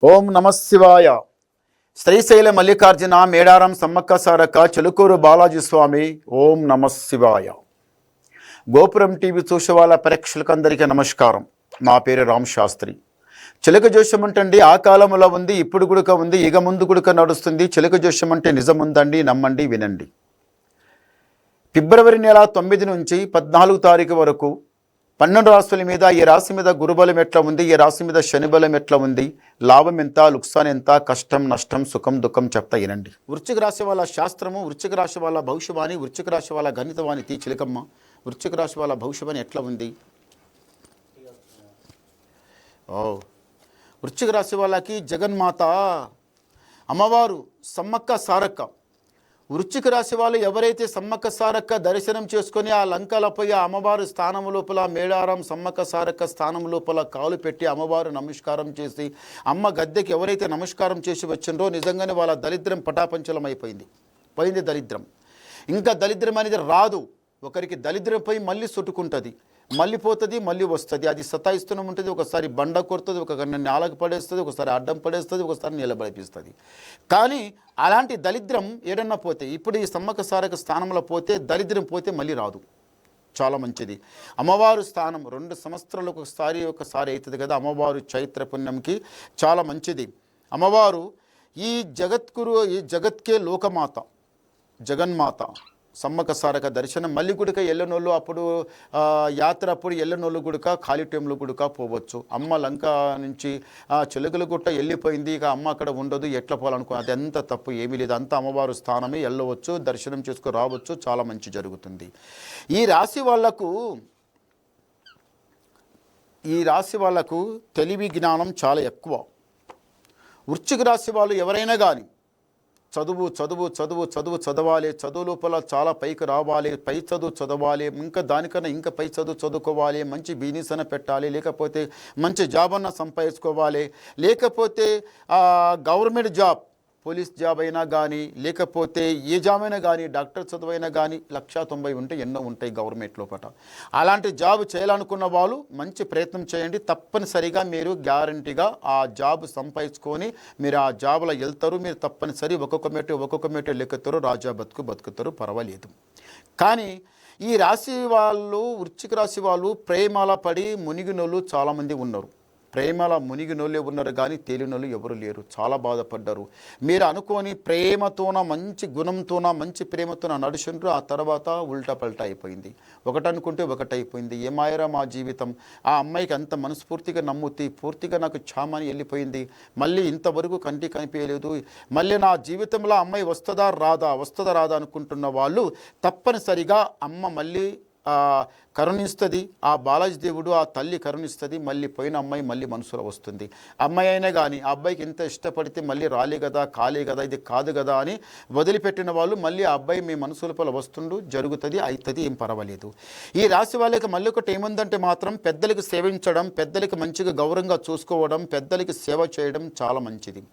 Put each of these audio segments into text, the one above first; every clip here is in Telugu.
ఓం నమ శివాయ. శ్రీశైల మల్లికార్జున మేడారం సమ్మక్క సారక్క చిలుకూరు బాలాజీ స్వామి. ఓం నమ శివాయ. గోపురం టీవీ చూసే వాళ్ళ ప్రేక్షకులందరికీ నమస్కారం. నా పేరు రామ్ శాస్త్రి. చిలక జోష్యం అంటండి ఆ కాలంలో ఉంది, ఇప్పుడు గుడుక ఉంది, ఇక ముందు గుడుక నడుస్తుంది. చిలక జోష్యం అంటే నిజం ఉందండి, నమ్మండి, వినండి. ఫిబ్రవరి నెల 9 నుంచి 14 తారీఖు వరకు 12 రాశుల మీద ఈ రాశి మీద గురుబలం ఎట్లా ఉంది, ఈ రాశి మీద శనిబలం ఎట్లా ఉంది, లాభం ఎంత, లుక్సాన్ ఎంత, కష్టం నష్టం సుఖం దుఃఖం చెప్తా వినండి. వృశ్చిక రాశి వాళ్ళ శాస్త్రము, వృశ్చిక రాశి వాళ్ళ భవిష్యవాణి, వృశ్చిక రాశి వాళ్ళ గణితవాణి తీ చిలకమ్మ. వృశ్చిక రాశి వాళ్ళ భవిష్యవాణి ఎట్లా ఉంది? వృశ్చిక రాశి వాళ్ళకి జగన్మాత అమ్మవారు సమ్మక్క సారక్క. వృశ్చిక రాశి వాళ్ళు ఎవరైతే సమ్మక్క సారక్క దర్శనం చేసుకొని ఆ లంకలపై ఆ అమ్మవారి స్థానం లోపల మేడారం సమ్మక్క సారక్క స్థానం లోపల కాలు పెట్టి అమ్మవారు నమస్కారం చేసి అమ్మ గద్దెకి ఎవరైతే నమస్కారం చేసి వచ్చిండ్రో నిజంగానే వాళ్ళ దరిద్రం పటాపంచలం అయిపోయింది. పోయింది దరిద్రం. ఇంకా దరిద్రం అనేది రాదు. ఒకరికి దరిద్రంపై మళ్ళీ చుట్టుకుంటుంది, మళ్ళీ పోతుంది, మళ్ళీ వస్తుంది. అది సతాయిస్తూనే ఉంటుంది. ఒకసారి బండ కొడుతుంది, ఒకసారి నేలకు పడేస్తుంది, ఒకసారి అడ్డం పడేస్తుంది, ఒకసారి నిలబడిపిస్తుంది. కానీ అలాంటి దరిద్రం ఏడన్నా పోతే, ఇప్పుడు ఈ సమ్మక్క సారక్క స్థానంలో పోతే దరిద్రం పోతే మళ్ళీ రాదు. చాలా మంచిది. అమ్మవారు స్థానం 2 సంవత్సరాలకు ఒకసారి అవుతుంది కదా. అమ్మవారు చైత్ర పుణ్యంకి చాలా మంచిది. అమ్మవారు ఈ జగత్కే లోకమాత, జగన్మాత సమ్మక్క సారక్క దర్శనం. మళ్ళీ గుడిక ఎల్లనోళ్ళు అప్పుడు యాత్ర అప్పుడు ఎల్లనోళ్ళు గుడిక ఖాళీ టైంలో గుడిక పోవచ్చు. అమ్మ లంక నుంచి చిలుకల గుట్ట వెళ్ళిపోయింది, ఇక అమ్మ అక్కడ ఉండదు, ఎట్లా పోవాలనుకో అదంతా తప్పు ఏమీ లేదు. అంతా అమ్మవారు స్థానమే, వెళ్ళవచ్చు, దర్శనం చేసుకుని రావచ్చు, చాలా మంచి జరుగుతుంది. ఈ రాశి వాళ్ళకు తెలివి జ్ఞానం చాలా ఎక్కువ. వృశ్చిక రాశి వాళ్ళు ఎవరైనా కానీ చదవాలి, చదువు లోపల చాలా పైకి రావాలి, పై చదువు చదవాలి, ఇంకా దానికన్నా ఇంకా పై చదువుకోవాలి, మంచి బిజినెస్ అన్న పెట్టాలి, లేకపోతే మంచి జాబ్ అన్న సంపాదించుకోవాలి, లేకపోతే గవర్నమెంట్ జాబ్, పోలీస్ జాబ్ అయినా కానీ, లేకపోతే ఏ జాబ్ అయినా కానీ, డాక్టర్ చదువైనా కానీ 190 ఉంటే ఎన్నో ఉంటాయి గవర్నమెంట్ లోపల. అలాంటి జాబ్ చేయాలనుకున్న వాళ్ళు మంచి ప్రయత్నం చేయండి. తప్పనిసరిగా మీరు గ్యారంటీగా ఆ జాబ్ సంపాదించుకొని మీరు ఆ జాబ్లో వెళ్తారు. మీరు తప్పనిసరి ఒక్కొక్క మెట్టు లెక్కుతారు, రాజా బతుకుతారు, పర్వాలేదు. కానీ ఈ రాశి వాళ్ళు, వృశ్చిక రాశి వాళ్ళు ప్రేమల పడి మునిగినోళ్ళు చాలామంది ఉన్నారు. ప్రేమల మునిగినోళ్ళే ఉన్నారు కానీ తేలినోళ్ళు ఎవరు లేరు. చాలా బాధపడ్డారు. మీరు అనుకోని ప్రేమతోన, మంచి గుణంతోన, మంచి ప్రేమతోన నడుచుంటారు. ఆ తర్వాత ఉల్టా పల్టా అయిపోయింది. ఒకటనుకుంటే ఒకటైపోయింది. ఏమాయరా మా జీవితం. ఆ అమ్మాయికి అంత మనస్ఫూర్తిగా నమ్ముతి పూర్తిగా నాకు ఛామని వెళ్ళిపోయింది. మళ్ళీ ఇంతవరకు కంటికి కనిపించలేదు. మళ్ళీ నా జీవితంలో అమ్మాయి వస్తుందా రాదా అనుకుంటున్న వాళ్ళు తప్పనిసరిగా అమ్మ మళ్ళీ కరుణిస్తుంది. ఆ బాలాజీ దేవుడు, ఆ తల్లి కరుణిస్తుంది. మళ్ళీ పోయిన అమ్మాయి మళ్ళీ మనసులో వస్తుంది. అమ్మాయి అయినా కానీ ఆ అబ్బాయికి ఎంత ఇష్టపడితే మళ్ళీ రాలే కదా, కాలే కదా, ఇది కాదు కదా అని వదిలిపెట్టిన వాళ్ళు మళ్ళీ ఆ అబ్బాయి మీ మనసు లోపల వస్తుండు, జరుగుతుంది, అవుతుంది, ఏం పర్వాలేదు. ఈ రాశి వాళ్ళకి మళ్ళీ ఒకటి ఏముందంటే మాత్రం పెద్దలకి సేవించడం, పెద్దలకి మంచిగా గౌరవంగా చూసుకోవడం, పెద్దలకి సేవ చేయడం చాలా మంచిది.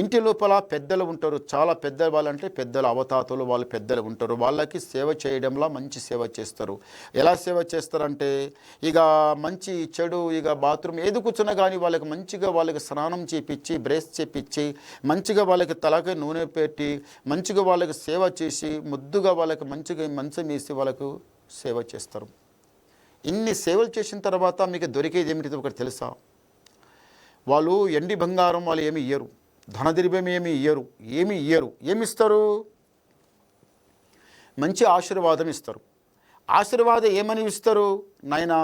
ఇంటి లోపల పెద్దలు ఉంటారు. చాలా పెద్ద వాళ్ళంటే పెద్దలు, అవతాతలు, వాళ్ళు పెద్దలు ఉంటారు. వాళ్ళకి సేవ చేయడంలో మంచి సేవ చేస్తారు. ఎలా సేవ చేస్తారంటే ఇక మంచి చెడు, ఇక బాత్రూమ్ ఏది కూర్చున్నా కానీ వాళ్ళకి మంచిగా వాళ్ళకి స్నానం చేపించి, బ్రష్ చేపించి, మంచిగా వాళ్ళకి తలకి నూనె పెట్టి, మంచిగా వాళ్ళకి సేవ చేసి, ముద్దుగా వాళ్ళకి మంచిగా మంచం వేసి వాళ్ళకు సేవ చేస్తారు. ఇన్ని సేవలు చేసిన తర్వాత మీకు దొరికేది ఏమిటి ఒకటి తెలుసా? వాళ్ళు ఎండి బంగారం వాళ్ళు ఏమి ఇయ్యరు, ధనదిర్భం ఏమి ఇయ్యరు. ఏమిస్తారు? మంచి ఆశీర్వాదం ఇస్తారు. ఆశీర్వాదం ఏమని ఇస్తారు? నాయనా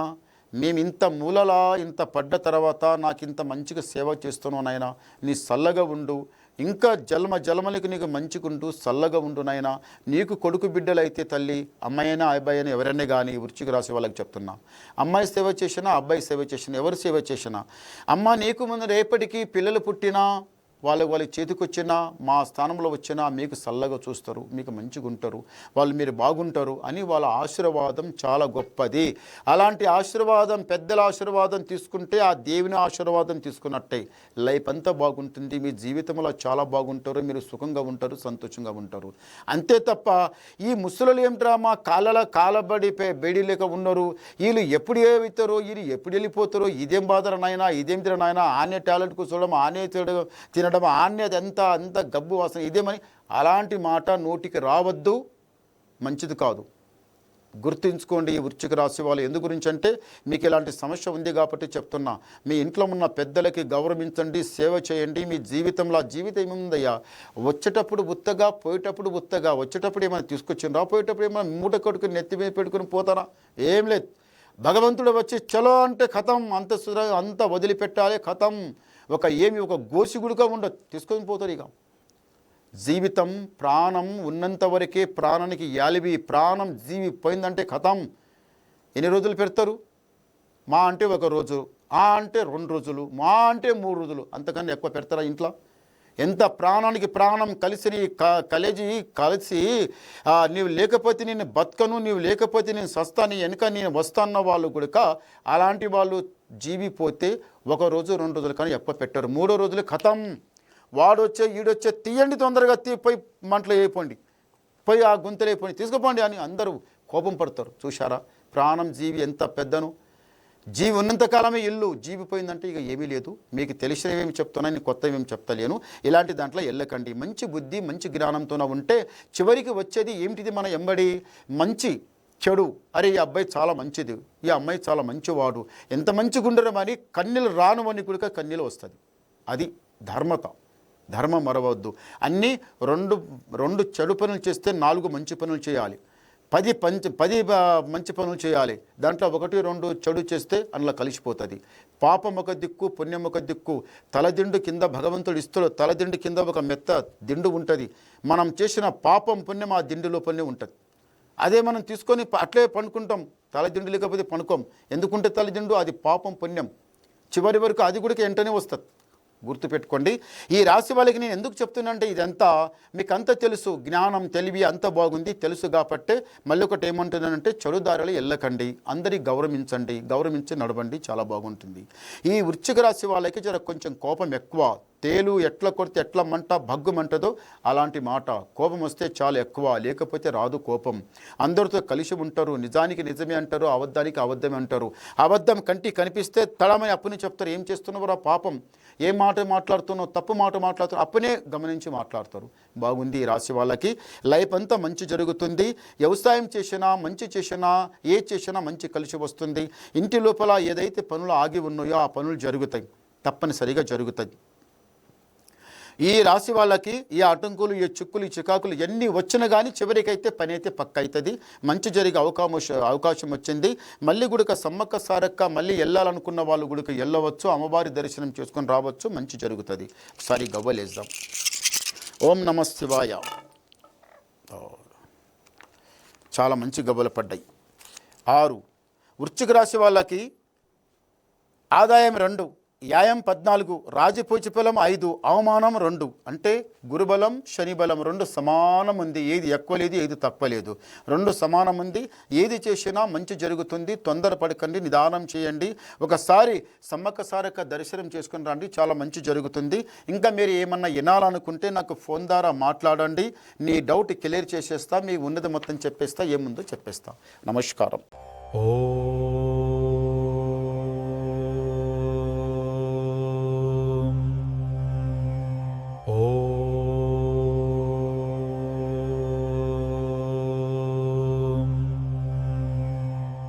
మేము ఇంత మూలలా ఇంత పడ్డ తర్వాత నాకు ఇంత మంచిగా సేవ చేస్తున్నావు నాయనా, నీ చల్లగా ఉండు, ఇంకా జలమలకి నీకు మంచిగుండు, చల్లగా ఉండు నాయనా. నీకు కొడుకు బిడ్డలు అయితే తల్లి, అమ్మాయి అయినా అబ్బాయి అయినా ఎవరైనా కానీ వృశ్చిక రాశి వాళ్ళకి చెప్తున్నా, అమ్మాయి సేవ చేసినా, అబ్బాయి సేవ చేసినా, ఎవరు సేవ చేసినా, అమ్మ నీకు ముందు రేపటికి పిల్లలు పుట్టినా, వాళ్ళ చేతికి వచ్చినా మా స్థానంలో వచ్చినా మీకు చల్లగా చూస్తారు, మీకు మంచిగా ఉంటారు, వాళ్ళు మీరు బాగుంటారు అని వాళ్ళ ఆశీర్వాదం చాలా గొప్పది. అలాంటి ఆశీర్వాదం, పెద్దల ఆశీర్వాదం తీసుకుంటే ఆ దేవుని ఆశీర్వాదం తీసుకున్నట్టే లైఫ్ అంతా బాగుంటుంది, మీ జీవితంలో చాలా బాగుంటారు, మీరు సుఖంగా ఉంటారు, సంతోషంగా ఉంటారు. అంతే తప్ప ఈ ముసలు ఏమిట్రా మా కాలబడి బేడి లేక ఉన్నారు, వీళ్ళు ఎప్పుడు ఏమవుతారో, వీళ్ళు ఎప్పుడు వెళ్ళిపోతారో, ఇదేం బాధర నాయనా, ఇదేం తిన నాయనా, ఆనే టాలెంట్ కూర్చోవడం, ఆనే తినడం, ఆనే అంత గబ్బు వాసన ఇదేమని అలాంటి మాట నోటికి రావద్దు, మంచిది కాదు. గుర్తుంచుకోండి. ఈ వృశ్చిక రాశి వాళ్ళు ఎందు గురించి అంటే మీకు ఇలాంటి సమస్య ఉంది కాబట్టి చెప్తున్నా. మీ ఇంట్లో ఉన్న పెద్దలకి గౌరవించండి, సేవ చేయండి. మీ జీవితంలో జీవితం ఏముందయ్యా, వచ్చేటప్పుడు ఉత్తగా, పోయేటప్పుడు ఉత్తగా. వచ్చేటప్పుడు ఏమైనా తీసుకొచ్చిండ్రా, పోయేటప్పుడు ఏమైనా మూట కొట్టుకుని నెత్తి మీద పెట్టుకుని పోతారా? ఏం లేదు. భగవంతుడు వచ్చి చలో అంటే కథం, అంత వదిలిపెట్టాలి, కథం. ఒక గోసిగుడుగా ఉండదు, తీసుకొని పోతారు. ఇక జీవితం ప్రాణం ఉన్నంత వరకే ప్రాణానికి యాలివి, ప్రాణం జీవి పోయిందంటే కథం. ఎన్ని రోజులు పెడతారు? మా అంటే 1 రోజు, ఆ అంటే 2 రోజులు, మా అంటే 3 రోజులు, అంతకన్నా ఎక్కువ పెడతారా ఇంట్లో? ఎంత ప్రాణానికి ప్రాణం కలిసి కలిసి నీవు లేకపోతే నేను బతకను, నీవు లేకపోతే నేను సస్తాను, వెనుక నేను వస్తాన్న వాళ్ళు కూడా అలాంటి వాళ్ళు జీవిపోతే 1 రోజు 2 రోజులు కానీ ఎక్కువ పెట్టారు. 3వ రోజులు కథం. వాడొచ్చే ఈడొచ్చే తీయండి, తొందరగా పోయి మంటలో వేయిపోండి, పోయి ఆ గుంతలు వేయిపోండి, తీసుకుపోండి అని అందరూ కోపం పడతారు. చూశారా ప్రాణం జీవి ఎంత పెద్దను? జీవి ఉన్నంతకాలమే ఇల్లు, జీవి పోయిందంటే ఇక ఏమీ లేదు. మీకు తెలిసినవేమి చెప్తున్నా, నేను కొత్తవి ఏమి చెప్తలేను. ఇలాంటి దాంట్లో వెళ్ళకండి. మంచి బుద్ధి మంచి జ్ఞానంతో ఉంటే చివరికి వచ్చేది ఏమిటిది? మన ఎంబడి మంచి చెడు, అరే ఈ అబ్బాయి చాలా మంచిది, ఈ అమ్మాయి చాలా మంచివాడు, ఎంత మంచిగా ఉండడం అని కన్నీళ్ళు రాను అని కూడా కన్నీళ్ళు వస్తుంది. అది ధర్మత. ధర్మం మరవద్దు. అన్నీ రెండు చెడు పనులు చేస్తే 4 మంచి పనులు చేయాలి. 10 మంచి పనులు చేయాలి. దాంట్లో 1, 2 చెడు చేస్తే అందులో కలిసిపోతుంది. పాపం ఒక దిక్కు, పుణ్యం ఒక దిక్కు. తలదిండు కింద భగవంతుడు ఇస్తాడు, తలదిండు కింద ఒక మెత్త దిండు ఉంటుంది. మనం చేసిన పాపం పుణ్యం ఆ దిండు లోపలనే ఉంటుంది. అదే మనం తీసుకొని అట్లే పండుకుంటాం, తలదిండు లేకపోతే పండుకోం. ఎందుకుంటే తలదిండు అది పాపం పుణ్యం, చివరి వరకు అది కూడా వెంటనే వస్తుంది. గుర్తుపెట్టుకోండి. ఈ రాశి వాళ్ళకి నేను ఎందుకు చెప్తున్నానంటే ఇదంతా మీకు అంత తెలుసు, జ్ఞానం తెలివి అంత బాగుంది తెలుసు కాబట్టి మళ్ళీ ఒకటి ఏమంటున్నానంటే చెడు దారిలో వెళ్ళకండి, అందరికీ గౌరవించి నడవండి, చాలా బాగుంటుంది. ఈ వృశ్చిక రాశి వాళ్ళకి జర కొంచెం కోపం ఎక్కువ. తేలు ఎట్లా కొడితే ఎట్లా భగ్గుమంటదో అలాంటి మాట. కోపం వస్తే చాలా ఎక్కువ, లేకపోతే రాదు కోపం. అందరితో కలిసి ఉంటారు, నిజానికి నిజమే అంటారు, అబద్ధానికి అబద్ధమే అంటారు. అబద్ధం కంటికి కనిపిస్తే తడమని అప్పుని చెప్తారు, ఏం చేస్తున్నావు పాపం, ఏ మాట మాట్లాడుతున్నావు, తప్పు మాట మాట్లాడుతున్నావు, అప్పునే గమనించి మాట్లాడతారు. బాగుంది. ఈ రాశి వాళ్ళకి లైఫ్ అంతా మంచి జరుగుతుంది. వ్యవసాయం చేసినా, మంచి చేసినా, ఏ చేసినా మంచి కలిసి వస్తుంది. ఇంటి లోపల ఏదైతే పనులు ఆగి ఉన్నాయో ఆ పనులు జరుగుతాయి, తప్పనిసరిగా జరుగుతాయి. ఈ రాశి వాళ్ళకి ఈ అటంకులు, ఈ చిక్కులు, ఈ చికాకులు ఎన్ని వచ్చినా కానీ చివరికైతే పని అయితే పక్క అవుతుంది. మంచి జరిగే అవకాశం వచ్చింది. మళ్ళీ గుడిక సమ్మక్క సారక్క మళ్ళీ వెళ్ళాలనుకున్న వాళ్ళు గుడిక వెళ్ళవచ్చు, అమ్మవారి దర్శనం చేసుకొని రావచ్చు, మంచి జరుగుతుంది. ఒకసారి గవ్వలేద్దాం. ఓం నమ శివాయ. చాలా మంచి గవ్వలు పడ్డాయి. 6. వృశ్చిక రాశి వాళ్ళకి ఆదాయం 2, వ్యాయం 14, రాజపూచిఫలం 5, అవమానం 2. అంటే గురుబలం శనిబలం 2 సమానం ఉంది. ఏది ఎక్కువ లేదు, ఏది తక్కువ లేదు, 2 సమానం ఉంది. ఏది చేసినా మంచి జరుగుతుంది. తొందరపడకండి, నిదానం చేయండి. ఒకసారి సమ్మక్క సారక్క దర్శనం చేసుకుని రండి, చాలా మంచి జరుగుతుంది. ఇంకా మీరు ఏమన్నా వినాలనుకుంటే నాకు ఫోన్ ద్వారా మాట్లాడండి, నీ డౌట్ క్లియర్ చేసేస్తా, మీ ఉన్నది మొత్తం చెప్పేస్తా, ఏముందో చెప్పేస్తా. నమస్కారం.